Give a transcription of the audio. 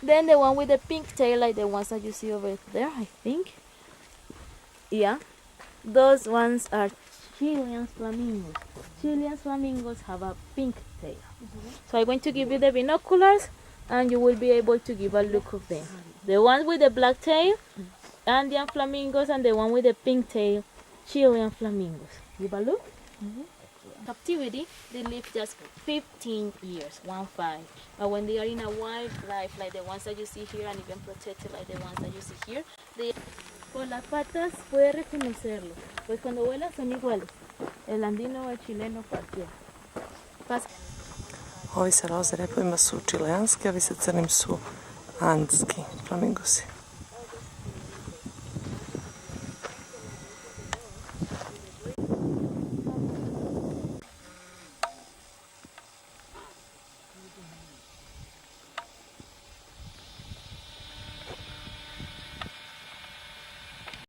Then the one with the pink tail, like the ones that you see over there, I think. Yeah, those ones are Chilean flamingos. Chilean flamingos have a pink tail. So I'm going to give you the binoculars and you will be able to give a look of them. The one with the black tail, Andean flamingos, and the one with the pink tail, Chilean flamingos. Give a look. Captivity, they live just 15 years, 1-5. But when they are in a wildlife, like the ones that you see here, and even protected like the ones that you see here, they... Por las patas puede reconocerlo, pues cuando vuelan son iguales, el andino o el chileno cualquiera. Ovi sa roze repovima su čileanski, a ovi sa crnim su andski flamingosi.